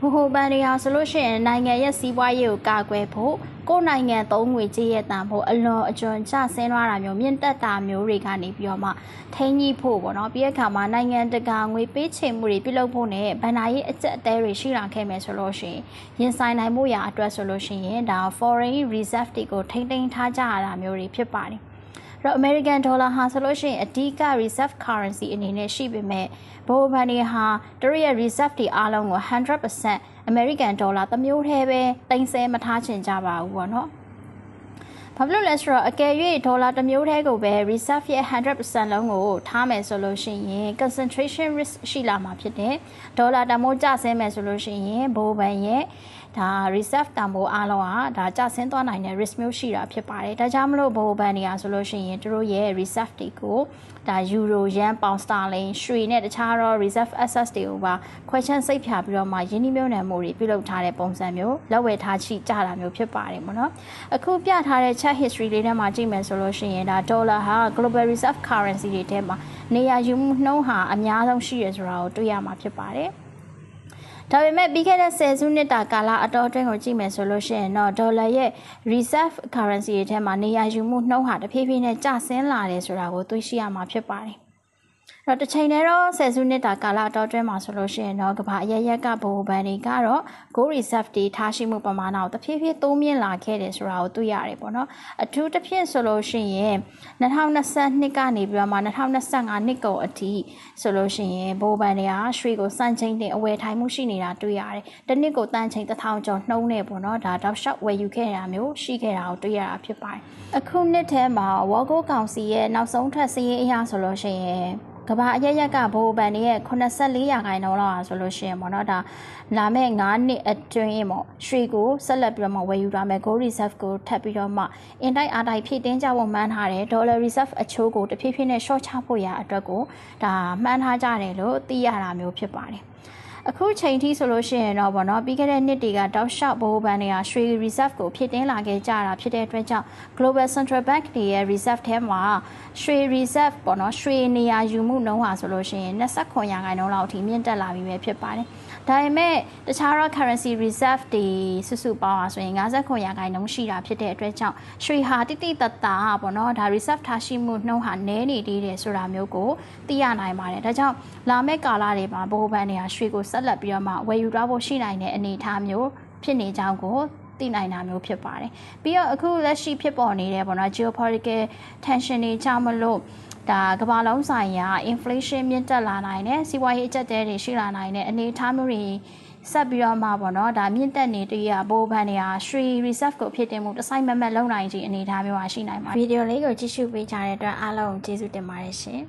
ဘိုဘန်တွေဟာဆိုလို့ရှိရင်နိုင်ငံရဲ့စီးပွားရေးကိုကာကွယ်ဖို့ကိုယ်နိုင်ငံသုံးငွေကြေးရဲ့တန်ဖို့အလွန်အကျွံကျဆင်းသွားတာမျိုးမြင့်တက်တာမျိုးတွေကနေပြီးတော့မှထိန်းကြီးဖို့ပေါ့နော်ပြီးတဲ့အခါမှာနိုင်ငံတကာငွေပေးချေမှုတွေပြုလုပ်ဖို့နဲ့ဗန်နာရေးအကျက်အသေးတွေရှိလာခဲ့မယ်ဆိုလို့ရှိရင်ရင်ဆိုင်နိုင်မှုရာအတွက်ဆိုလို့ရှိရင်ဒါ foreign reserve တွေကိုထိန်းသိမ်းထားကြရတာမျိုးတွေဖြစ်ပါတယ်တော့ American dollar ဟာဆိုလို့ရှိရင်အဓိက reserve currency အနေနဲ့ရှိပေမဲ့ဘိုဘန်တွေဟာတို့ရဲ့ reserve တွေအားလုံးကို 100% American dollar တစ်မျိုးတည်းပဲတင်ဆဲမထားချင်ကြပါဘူးပေါ့နော်ဘာဖြစ်လို့လဲဆိုတော့အကယ်၍ဒေါ်လာတစ်မျိုးတည်းကိုပဲ reserve ရဲ့ 100% လုံးကိုထားမယ်ဆိုလို့ရှိရင် concentration risk ရှိလာမှာဖြစ်တယ်ဒေါ်လာတန်ဖိုးကျဆင်းမယ်ဆိုလို့ရှိရင်ဘိုဘန်ရဲ့ဒါ reserve တန်ဖိုးအားလုံးကဒါကျဆင်းသွားနိုင်တဲ့ risk မျိုးရှိတာဖြစ်ပါတယ်ဒါကြောင့်မလို့ဘိုဘန်တွေကဆိုလို့ရှိရင်တို့ရဲ့ reserve တွေကိုဒါ euro yen pound sterling ရွှေနဲ့တခြားတော့ reserve assets တွေကိုပါခွဲခြမ်းစိတ်ဖြာပြီးတော့မှယင်းနှိမ့်မြုံနယ်မှုတွေပြုလုပ်ထားတဲ့ပုံစံမျိုးလက်ဝယ်ထားချိကြတာမျိုးဖြစ်ပါတယ်ပေါ့နော်အခုပြထားတဲ့ chart history လေးထဲမှာကြည့်မယ်ဆိုလို့ရှိရင်ဒါ dollar ဟာ global reserve currency တွေထဲမှာနေရာယူမှုနှုန်းဟာအများဆုံးရှိရဆိုတာကိုတွေ့ရမှာဖြစ်ပါတယ်ဒါပေမဲ့ပြီးခဲ့တဲ့10စုနှစ်တာကာလအတော်အတွင်းကိုကြည့်မယ်ဆိုလို့ရှိရင်တော့ဒေါ်လာရဲ့ reserve currency တွေထဲမှာနေရာယူမှုနှုန်းဟာတဖြည်းဖြည်းနဲ့ကျဆင်းလာတယ်ဆိုတာကိုတွေ့ရှိရမှာဖြစ်ပါတယ်တော့တစ်ချိန်တည်းတော့10စုနှစ်တာကာလအတော်အတွင်းမှာဆိုလို့ရှိရင်တော့ကမ္ဘာအရရက်ကဘိုဘန်တွေကတော့ gold reserve တွေထားရှိမှုပမာဏကိုတဖြည်းဖြည်းတိုးမြင့်လာခဲ့တယ်ဆိုတာကိုတွေ့ရတယ်ပေါ့နော်အထူးသဖြင့်ဆိုလို့ရှိရင်2022ကနေပြီးတော့မှ2025နှစ်ကုန်အထိဆိုလို့ရှိရင်ဘိုဘန်တွေကရွှေကိုစံချိန်တင်အဝယ်ထိုင်မှုရှိနေတာတွေ့ရတယ်တစ်နှစ်ကိုတန်ချိန်1000ကျော်နှုန်းနဲ့ပေါ့နော်ဒါတောက်လျှောက်ဝယ်ယူခဲ့တာမျိုးရှိခဲ့တာကိုတွေ့ရတာဖြစ်ပါတယ်အခုနှစ်ထဲမှာ World Gold Council ရဲ့နောက်ဆုံးထပ်စည်းရင်းအရဆိုလို့ရှိရင်ကမ္ဘာအရရက်ကဘိုဘန်တွေရဲ့84%လောက်ဆိုလို့ရှိရင်ပေါ့နော်ဒါလာမဲ့9နှစ်အတွင်းပေါ့ရွှေကိုဆက်လက်ပြီးတော့မှဝယ်ယူထားမယ် gold reserve ကိုထပ်ပြီးတော့မှအင်တိုက်အားတိုက်ဖြည့်တင်းကြဖို့မှန်းထားတယ် dollar reserve အချိုးကိုတဖြည်းဖြည်းနဲ့ short ချဖို့ရာအတွက်ကိုဒါမှန်းထားကြတယ်လို့သိရတာမျိုးဖြစ်ပါတယ်အခုချိန်ထိဆိုလို့ရှိရင်တော့ဗောနော်ပြီးခဲ့တဲ့နှစ်တွေကတောက်လျှောက်ဘိုဘန်တွေကရွှေ reserve ကိုဖြည့်တင်းလာခဲ့ကြတာဖြစ်တဲ့အတွက်ကြောင့် global central bank တွေရဲ့ reserve ထဲမှာရွှေ reserve ပေါ့နော်ရွှေနေရာယူမှုနှုန်းဟာဆိုလို့ရှိရင်29%လောက်အထိမြင့်တက်လာပြီပဲဖြစ်ပါတယ်ဒါပေမဲ့တခြားတော့ currency reserve တွေစုစုပေါင်းอ่ะဆိုရင်59%ရှိတာဖြစ်တဲ့အတွက်ကြောင့်ရွှေဟာတိတိတတ်တာပေါ့နော်ဒါ reserve ထားရှိမှုနှုန်းဟာနည်းနေသေးတယ်ဆိုတာမျိုးကိုသိရနိုင်ပါတယ်ဒါကြောင့်လာမယ့်ကာလတွေမှာဘိုဘန်တွေကရွှေကိုဆက်လက်ပြီးတော့မှဝယ်ယူထားဖို့ရှိနိုင်တဲ့အနေအထားမျိုးဖြစ်နေကြောင်းကိုသိနိုင်တာမျိုးဖြစ်ပါတယ်ပြီးတော့အခုလက်ရှိဖြစ်ပေါ်နေတဲ့ပေါ့နော် geopolitical tension တွေကြောင့်မလို့ဒါကမ္ဘာလုံးဆိုင်ရာ inflation မြင့်တက်လာနိုင်တယ်စီးပွားရေးအကျပ်တဲတွေရှိလာနိုင်တဲ့အနေအထားမျိုးတွေဆက်ပြီးတော့မှပေါ့နော်ဒါမြင့်တက်နေတွေ့ရဘိုးဘန်တွေဟာ free reserve ကိုဖြစ်တင်မှုတစ်ဆိုင်မမတ်လုံနိုင်ခြင်းအနေအထားမျိုးဟာရှိနိုင်ပါတယ်ဗီဒီယိုလေးကိုကြည့်ရှုပေးကြတဲ့အတွက်အားလုံးကျေးဇူးတင်ပါတယ်ရှင်